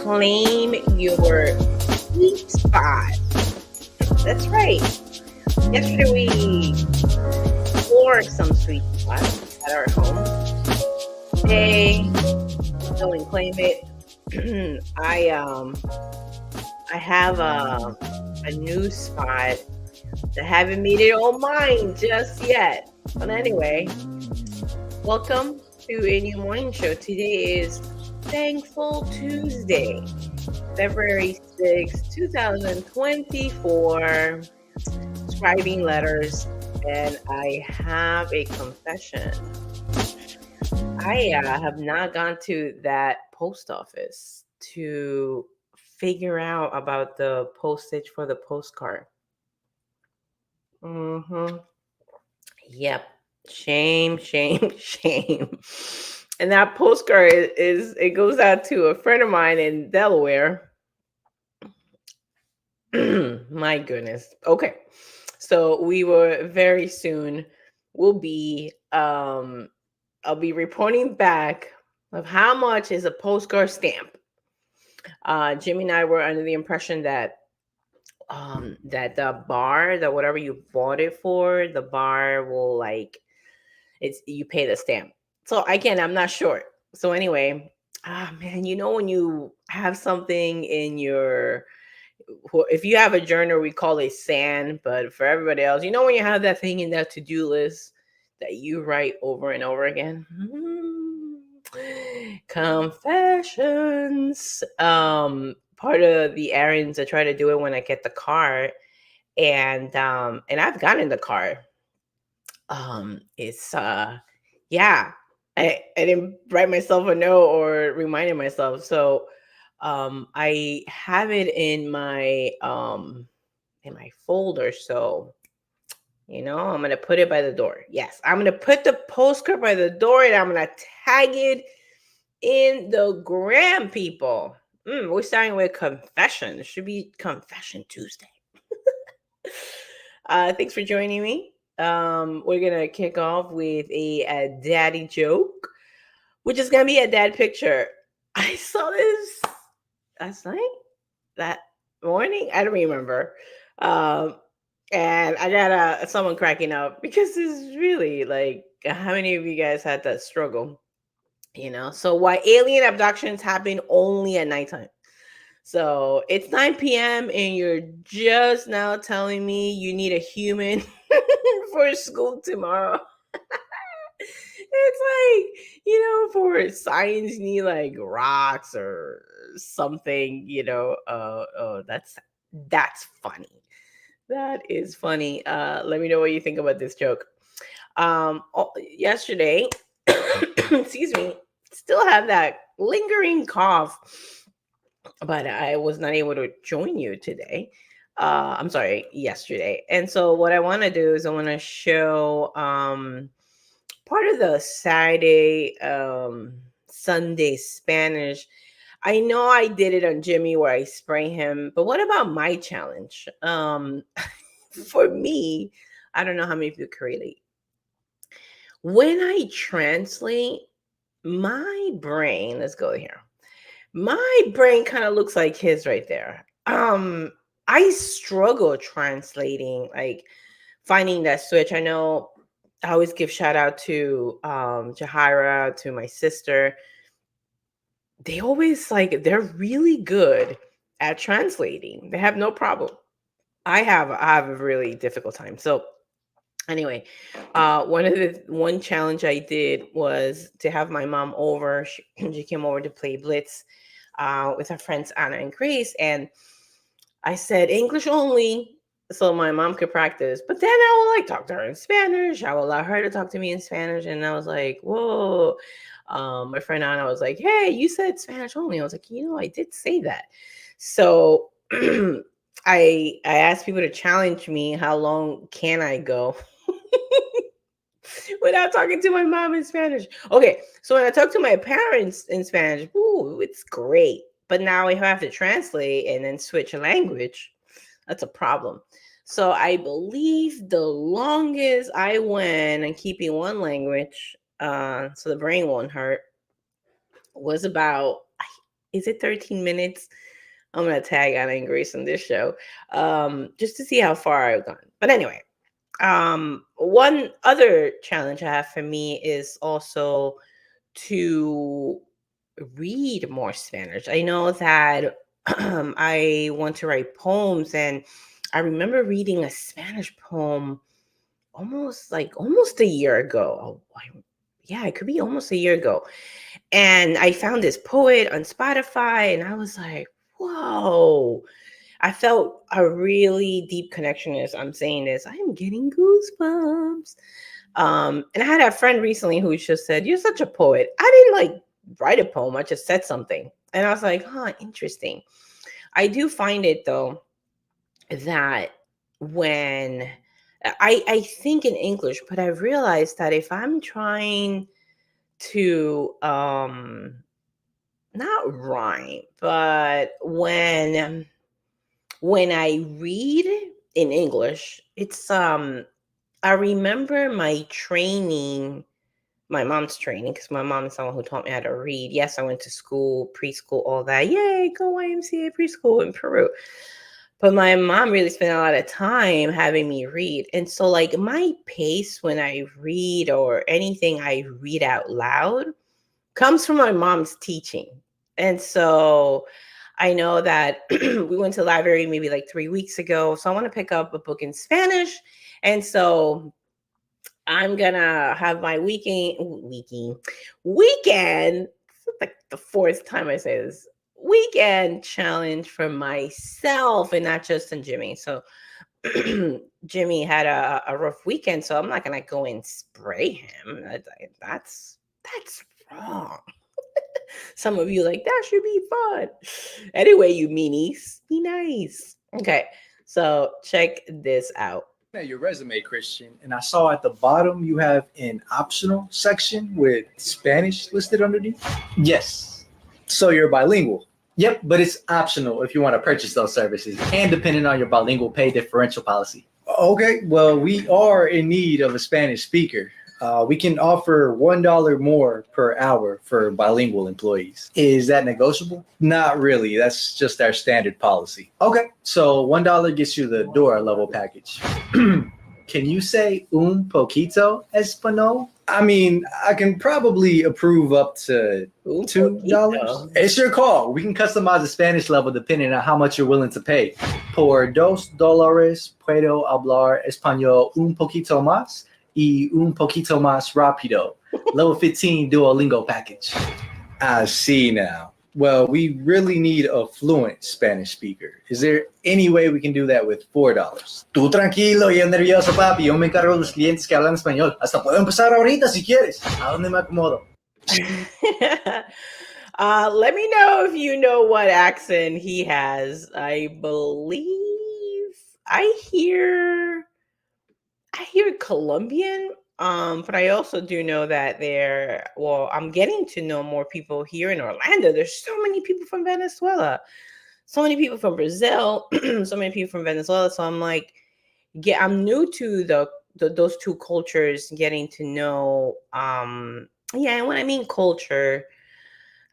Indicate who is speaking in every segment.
Speaker 1: claim your sweet spot. That's right. Yesterday we explored some sweet spots at our home. Today, go and claim it. I have a new spot that haven't made it all mine just yet. But anyway, welcome to a new morning show. Today is Thankful Tuesday, February 6th, 2024. Scribing letters, and I have a confession. I have not gone to that post office to figure out about the postage for the postcard. Yep. Shame, shame, shame. And that postcard it goes out to a friend of mine in Delaware. My goodness. Okay. So we will very soon will be I'll be reporting back of how much is a postcard stamp. Jimmy and I were under the impression that that the bar, that whatever you bought it for, the bar will like it's you pay the stamp. So again, I'm not sure. So anyway, man, you know when you have something in your if you have a journal, we call it sand, but for everybody else, you know when you have that thing in that to-do list that you write over and over again. Confessions. Part of the errands I try to do it when I get the car, and I've gotten the car. It's yeah. I didn't write myself a note or reminded myself. So I have it in my folder. So I'm gonna put it by the door. Yes, I'm gonna put the postcard by the door, and I'm gonna tag it in the gram, people. We're starting with confession. It should be Confession Tuesday. Thanks for joining me. We're gonna kick off with a daddy joke, which is gonna be a dad picture. I saw this last night, that morning. I don't remember. And I got someone cracking up because it's really like, how many of you guys had that struggle? So why alien abductions happen only at nighttime? So it's 9 p.m. and you're just now telling me you need a human for school tomorrow. It's like, for science, you need like rocks or something, oh, that's funny. That is funny. Let me know what you think about this joke. Yesterday, excuse me, still have that lingering cough, but I was not able to join you today. I'm sorry, yesterday. And so what I want to do is I want to show part of the Saturday, Sunday Spanish. I know I did it on Jimmy where I spray him, but what about my challenge? For me, I don't know how many of you can relate. When I translate, my brain, let's go here. My brain kind of looks like his right there. I struggle translating, like finding that switch. I know I always give shout out to Jahira, to my sister. They always they're really good at translating. They have no problem. I have a really difficult time. So anyway, one challenge I did was to have my mom over. She came over to play Blitz with her friends Anna and Grace, and I said English only so my mom could practice. But then I will talk to her in Spanish. I will allow her to talk to me in Spanish, and I was like, whoa. My friend Anna was like, hey, you said Spanish only. I was like, I did say that. So I asked people to challenge me. How long can I go without talking to my mom in Spanish? Okay, so when I talk to my parents in Spanish, ooh, it's great. But now if I have to translate and then switch a language, that's a problem. So I believe the longest I went and keeping one language, so the brain won't hurt, was about is it 13 minutes? I'm gonna tag Anna and Grace on this show, just to see how far I've gone. But anyway, one other challenge I have for me is also to read more Spanish. I know that I want to write poems, and I remember reading a Spanish poem almost a year ago. Yeah, it could be almost a year ago. And I found this poet on Spotify, and I was like, whoa. I felt a really deep connection as I'm saying this. I am getting goosebumps. And I had a friend recently who just said, "You're such a poet." I didn't like write a poem, I just said something. And I was like, huh, interesting. I do find it though that when I think in English, but I've realized that if I'm trying to not rhyme, but when I read in English, it's I remember my training, my mom's training, because my mom is someone who taught me how to read. Yes, I went to school, preschool, all that. Yay, go YMCA preschool in Peru. But my mom really spent a lot of time having me read. And so, like, my pace when I read or anything I read out loud comes from my mom's teaching. And so I know that we went to the library maybe like 3 weeks ago. So I want to pick up a book in Spanish. And so I'm gonna have my weekend. It's like the fourth time I say this, weekend challenge for myself and not just in Jimmy. So Jimmy had a rough weekend, so I'm not gonna go and spray him. That's wrong. Some of you like that should be fun. Anyway, you meanies, be nice. Okay, so check this out.
Speaker 2: At your resume, Christian, and I saw at the bottom you have an optional section with Spanish listed underneath.
Speaker 3: Yes.
Speaker 2: So you're bilingual.
Speaker 3: Yep, but it's optional if you want to purchase those services and depending on your bilingual pay differential policy.
Speaker 2: Okay, well, we are in need of a Spanish speaker. We can offer $1 more per hour for bilingual employees. Is that negotiable? Not really. That's just our standard policy. Okay, so $1 gets you the door level package.
Speaker 3: Can you say un poquito español?
Speaker 2: I mean, I can probably approve up to $2.
Speaker 3: It's your call. We can customize the Spanish level depending on how much you're willing to pay. Por $2 puedo hablar español un poquito más y un poquito más rápido. Level 15 Duolingo package.
Speaker 2: I see now. Well, we really need a fluent Spanish speaker. Is there any way we can do that with $4?
Speaker 3: Tú tranquilo y nervioso, papi. Yo me encargo de los clientes que hablan español. Hasta puedo empezar ahorita si quieres. ¿A dónde me acomodo?
Speaker 1: Let me know if you know what accent he has. I believe I hear Colombian. But I also do know that I'm getting to know more people here in Orlando. There's so many people from Venezuela, so many people from Brazil, so many people from Venezuela. So I'm like, I'm new to those two cultures, getting to know. Yeah, and when I mean culture,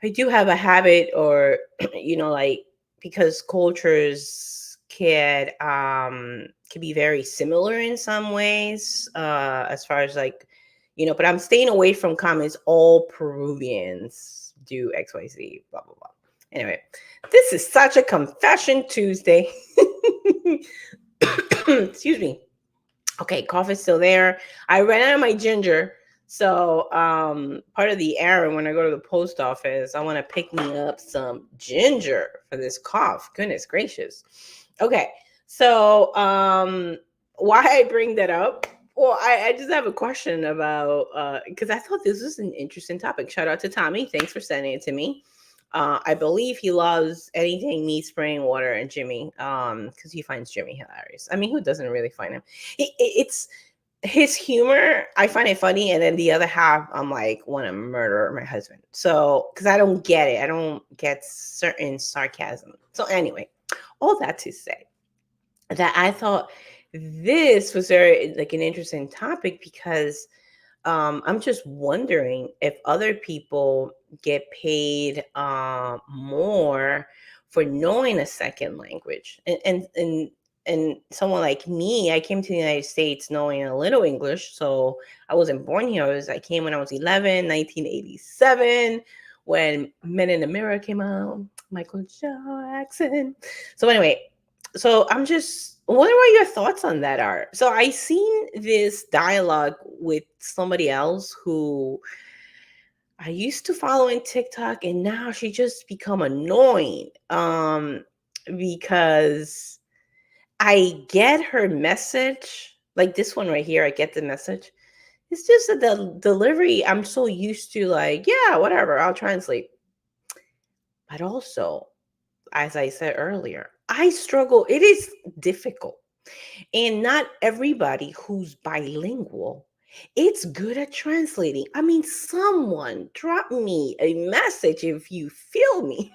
Speaker 1: I do have a habit, or like, because cultures can be very similar in some ways, as far as like, but I'm staying away from comments all Peruvians do XYZ, blah blah blah. Anyway, this is such a confession Tuesday. Excuse me. Okay, cough is still there. I ran out of my ginger. So part of the errand when I go to the post office, I want to pick me up some ginger for this cough. Goodness gracious. Okay, so why I bring that up? Well, I just have a question about, because I thought this was an interesting topic. Shout out to Tommy. Thanks for sending it to me. I believe he loves anything me spraying water and Jimmy, because he finds Jimmy hilarious. I mean, who doesn't really find him? It's his humor. I find it funny, and then the other half, I'm like, want to murder my husband. So, because I don't get it. I don't get certain sarcasm. So anyway, all that to say that I thought this was very like an interesting topic, because I'm just wondering if other people get paid more for knowing a second language. And someone like me, I came to the United States knowing a little English. So I wasn't born here. I came when I was 11, 1987, when Men in the Mirror came out, Michael Jackson. So anyway, so I'm just wondering what your thoughts on that are. So I seen this dialogue with somebody else who I used to follow in TikTok, and now she just become annoying. Because I get her message, like this one right here, I get the message. It's just that the delivery, I'm so used to, like, yeah, whatever, I'll translate. But also, as I said earlier, I struggle. It is difficult. And not everybody who's bilingual, it's good at translating. I mean, someone drop me a message if you feel me.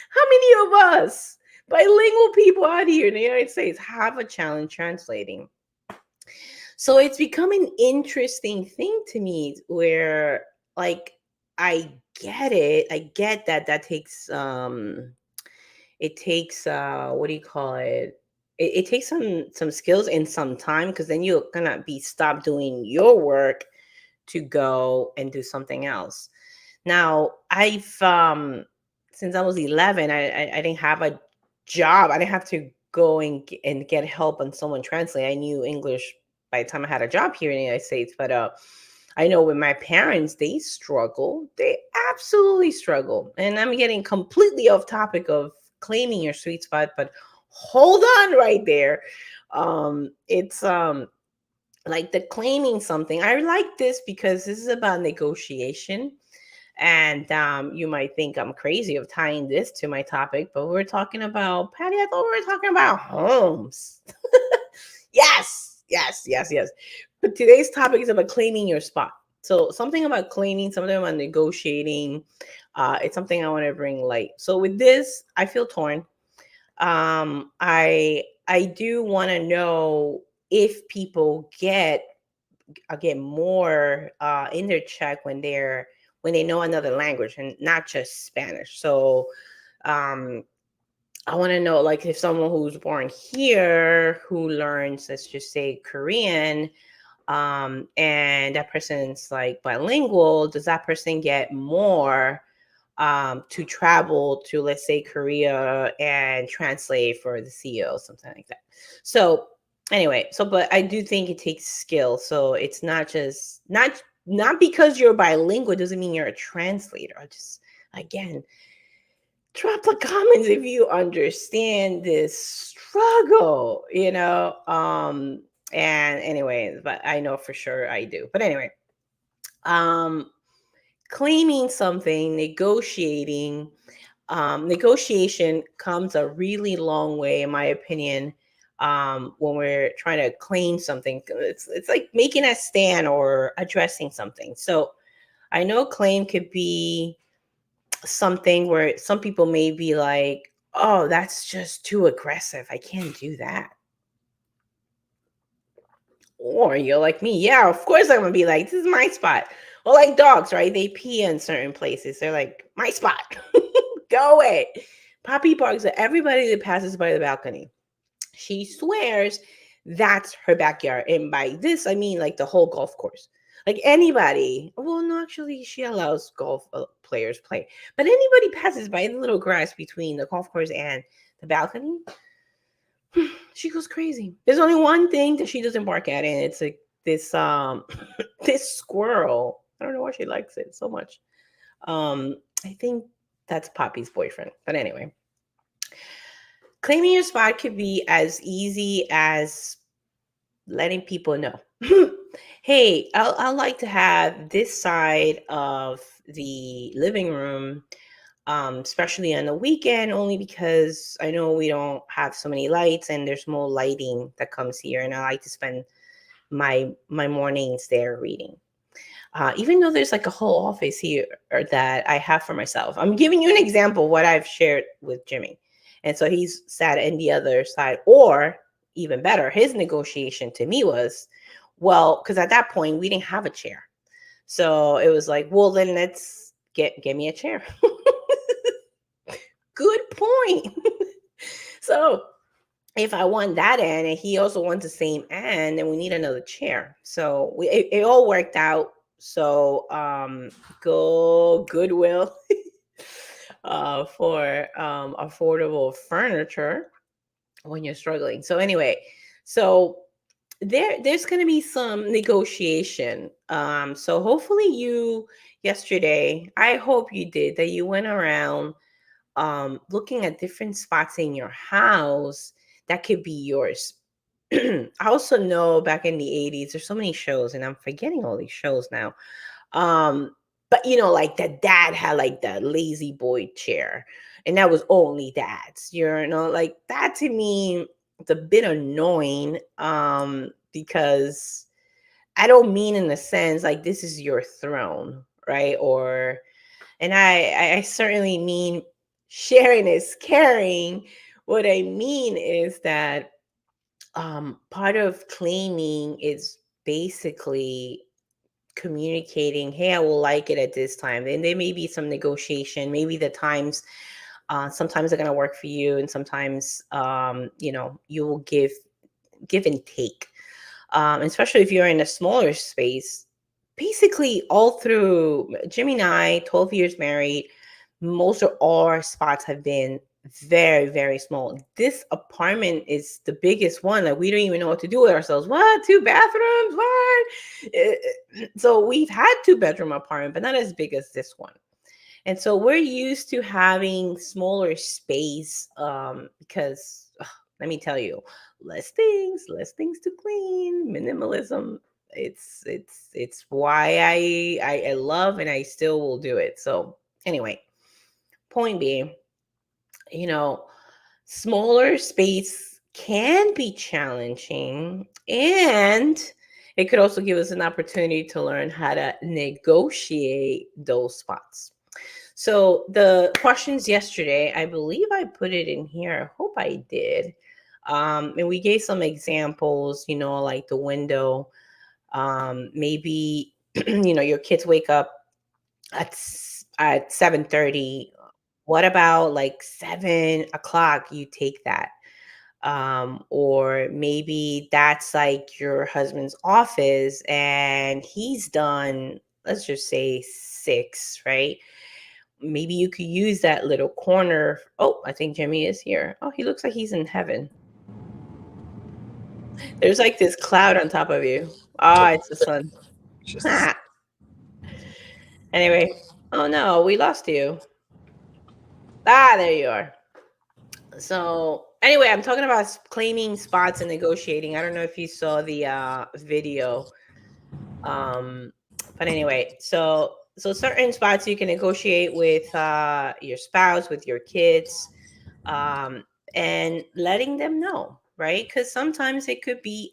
Speaker 1: How many of us bilingual people out here in the United States have a challenge translating? So it's become an interesting thing to me where, like, I get it. I get that takes it takes what do you call it? It takes some skills and some time, because then you're gonna be stop doing your work to go and do something else. Now I've since I was 11, I didn't have a job. I didn't have to go and get help on someone translate. I knew English by the time I had a job here in the United States. But I know with my parents, they struggle. They absolutely struggle. And I'm getting completely off topic of claiming your sweet spot, but hold on right there. It's like the claiming something. I like this because this is about negotiation. And you might think I'm crazy of tying this to my topic, but we're talking about, Patty, I thought we were talking about homes. Yes, yes, yes, yes. But today's topic is about claiming your spot. So something about claiming, something about negotiating. It's something I want to bring light. So with this, I feel torn. I do want to know if people get more in their check when they know another language and not just Spanish. So I want to know, like, if someone who's born here who learns, let's just say, Korean, and that person's like bilingual, does that person get more to travel to, let's say, Korea and translate for the CEO, something like that? So anyway, but I do think it takes skill. So it's not just not because you're bilingual doesn't mean you're a translator. I just, again, drop the comments if you understand this struggle, and anyway, but I know for sure I do. But anyway, claiming something, negotiation comes a really long way, in my opinion. When we're trying to claim something, it's like making a stand or addressing something. So I know claim could be something where some people may be like, oh, that's just too aggressive, I can't do that. Or you're like me, yeah, of course I'm gonna be like, this is my spot. Well, like dogs, right? They pee in certain places. They're like, my spot. Go away. Poppy barks at everybody that passes by the balcony. She swears that's her backyard. And by this, I mean like the whole golf course. Like anybody, well, no, actually, she allows golf players play. But anybody passes by the little grass between the golf course and the balcony, she goes crazy. There's only one thing that she doesn't bark at, and it's like this this squirrel. I don't know why she likes it so much. I think that's Poppy's boyfriend. But anyway, claiming your spot could be as easy as letting people know, hey, I like to have this side of the living room, especially on the weekend, only because I know we don't have so many lights and there's more lighting that comes here, and I like to spend my mornings there reading. Even though there's like a whole office here that I have for myself. I'm giving you an example of what I've shared with Jimmy. And so he's sat in the other side, or even better, his negotiation to me was, Well, because at that point we didn't have a chair. So it was like, well, then let's get me a chair. Good point. So if I want that end and he also wants the same end, then we need another chair. So it all worked out. So go Goodwill for affordable furniture when you're struggling. So anyway, so there's going to be some negotiation. So hopefully you yesterday, I hope you did that, you went around looking at different spots in your house that could be yours. I also know back in the 80s, there's so many shows, and I'm forgetting all these shows now. But like the dad had like that lazy boy chair, and that was only dads. Like that to me, it's a bit annoying. Because I don't mean in the sense like this is your throne, right? And I certainly mean sharing is caring. What I mean is that part of claiming is basically communicating, hey, I will like it at this time. Then there may be some negotiation. Maybe the times sometimes they're going to work for you, and sometimes you will give and take. Especially if you're in a smaller space. Basically, all through Jimmy and I, 12 years married, most of our spots have been very, very small. This apartment is the biggest one. Like, we don't even know what to do with ourselves. What? 2 bathrooms? What? So we've had 2-bedroom apartment, but not as big as this one. And so we're used to having smaller space because let me tell you, less things to clean, minimalism. It's why I love, and I still will do it. So anyway, point being, smaller space can be challenging, and it could also give us an opportunity to learn how to negotiate those spots. So the questions yesterday, I believe I put it in here. I hope I did. And we gave some examples, like the window. Maybe, your kids wake up at 7:30. What about like 7 o'clock? You take that. Or maybe that's like your husband's office and he's done, let's just say 6, right? Maybe you could use that little corner. Oh, I think Jimmy is here. Oh, he looks like he's in heaven. There's like this cloud on top of you. Ah, it's the sun. Anyway, oh no, we lost you. There you are. So anyway, I'm talking about claiming spots and negotiating. I don't know if you saw the video. But anyway, so certain spots you can negotiate with your spouse, with your kids, and letting them know, right? Because sometimes it could be,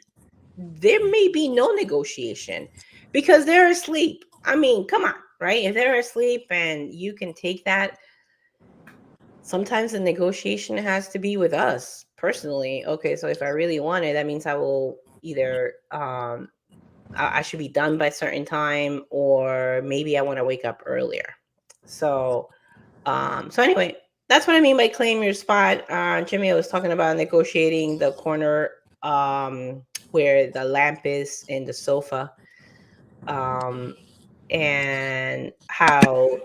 Speaker 1: there may be no negotiation because they're asleep. I mean, come on, right? If they're asleep and you can take that, sometimes the negotiation has to be with us personally. Okay, so if I really want it, that means I will either I should be done by a certain time, or maybe I want to wake up earlier. So anyway, that's what I mean by claim your spot. Jimmy was talking about negotiating the corner where the lamp is in the sofa, and how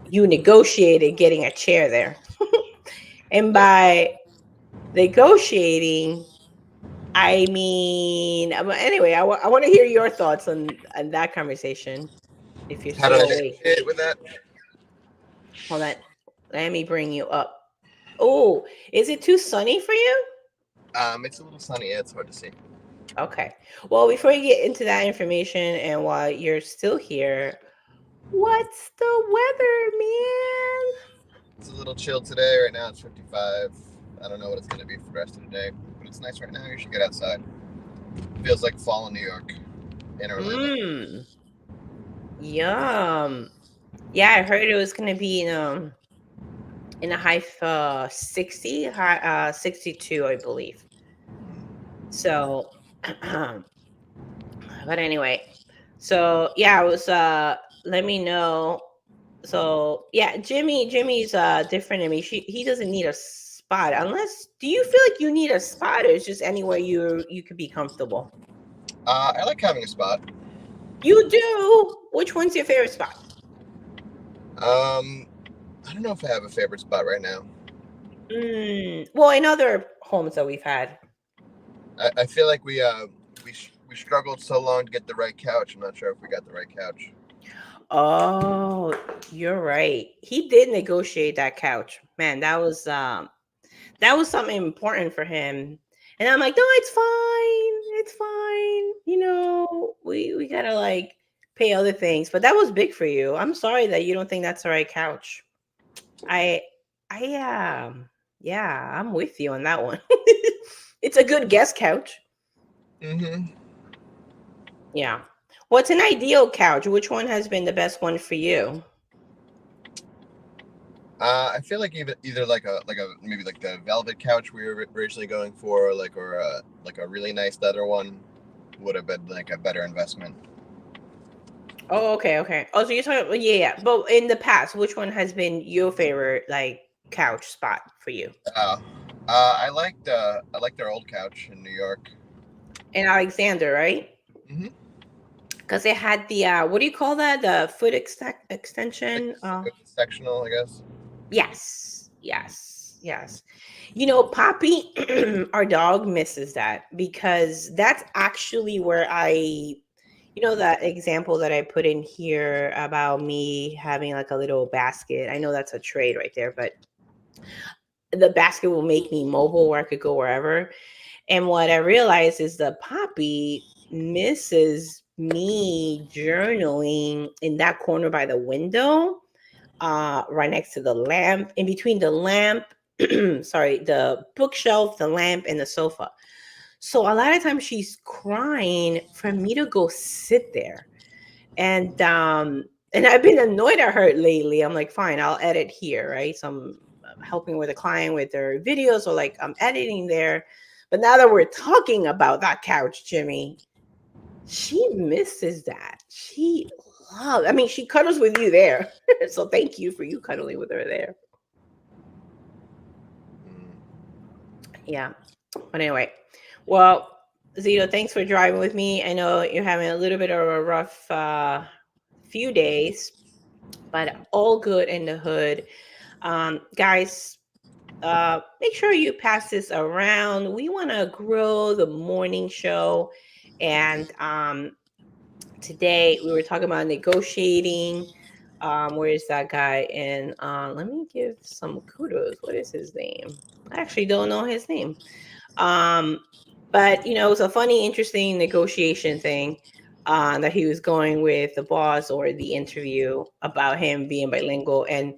Speaker 1: you negotiated getting a chair there. And by negotiating, I mean, anyway, I want to hear your thoughts on that conversation. If you're
Speaker 4: How did
Speaker 1: still
Speaker 4: I
Speaker 1: awake,
Speaker 4: hit with that?
Speaker 1: hold on. Let me bring you up. Oh, is it too sunny for you?
Speaker 4: It's a little sunny. Yeah, it's hard to see.
Speaker 1: Okay. Well, before you get into that information, and while you're still here, what's the weather, man?
Speaker 4: It's a little chill today. Right now it's 55. I don't know what it's going to be for the rest of the day, but it's nice right now. You should get outside. It feels like fall in New York, in Orlando.
Speaker 1: Yum. Yeah, I heard it was gonna be in a high 62, I believe. So But anyway, so yeah, I was let me know. So yeah, Jimmy's different than me. He doesn't need a spot unless, do you feel like you need a spot, or it's just anywhere you could be comfortable?
Speaker 4: I like having a spot.
Speaker 1: You do? Which one's your favorite spot?
Speaker 4: I don't know if I have a favorite spot right now.
Speaker 1: Well, in other homes that we've had.
Speaker 4: I feel like we struggled so long to get the right couch. I'm not sure if we got the right couch.
Speaker 1: Oh, you're right. He did negotiate that couch. Man, that was something important for him. And I'm like, no, it's fine. It's fine. You know, we gotta like pay other things. But that was big for you. I'm sorry that you don't think that's the right couch. I yeah, I'm with you on that one. It's a good guest couch.
Speaker 4: Mm-hmm.
Speaker 1: Yeah. What's an ideal couch? Which one has been the best one for you?
Speaker 4: I feel like either like a maybe like the velvet couch we were originally going for, or a really nice leather one would have been like a better investment.
Speaker 1: Oh, okay. Oh, so you're talking, yeah. But in the past, which one has been your favorite like couch spot for you?
Speaker 4: I liked their old couch in New York.
Speaker 1: In Alexander, right?
Speaker 4: Mm-hmm.
Speaker 1: Because it had the what do you call that? The foot extension.
Speaker 4: Sectional, I guess.
Speaker 1: Yes. You know, Poppy, our dog, misses that, because that's actually where that example that I put in here about me having like a little basket. I know that's a trade right there, but the basket will make me mobile where I could go wherever. And what I realized is the Poppy misses me journaling in that corner by the window, right next to the lamp, in between the lamp, the bookshelf, the lamp, and the sofa. So a lot of times she's crying for me to go sit there. And I've been annoyed at her lately. I'm like, fine, I'll edit here, right? So I'm helping with a client with their videos, or like I'm editing there. But now that we're talking about that couch, Jimmy, she misses that. She cuddles with you there. So thank you for you cuddling with her there. Yeah. But anyway, well, Zito, thanks for driving with me. I know you're having a little bit of a rough few days, but all good in the hood. Guys, make sure you pass this around. We want to grow the morning show. And today we were talking about negotiating. Where is that guy? And let me give some kudos. What is his name? I actually don't know his name. But it was a funny, interesting negotiation thing that he was going with the boss, or the interview, about him being bilingual. And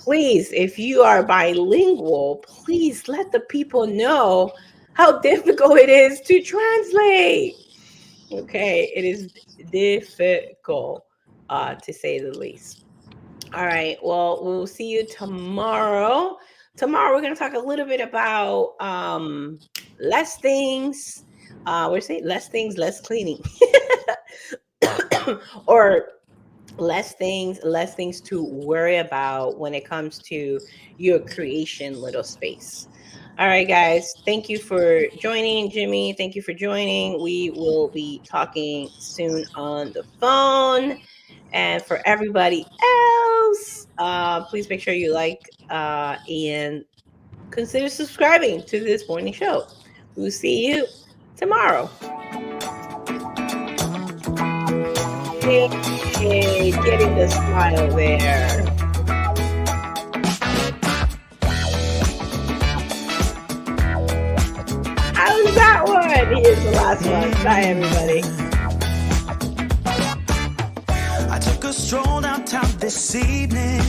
Speaker 1: please, if you are bilingual, please let the people know how difficult it is to translate. Okay, it is difficult, to say the least. All right, well, we'll see you tomorrow. Tomorrow, we're going to talk a little bit about less things. We're saying less things, less cleaning. Or less things to worry about when it comes to your creation little space. All right, guys, thank you for joining. Jimmy, thank you for joining. We will be talking soon on the phone. And for everybody else, please make sure you like and consider subscribing to this morning show. We'll see you tomorrow. Hey, getting the smile there. How's that one? Here's the last one. Bye, everybody.
Speaker 5: I took a stroll downtown this evening.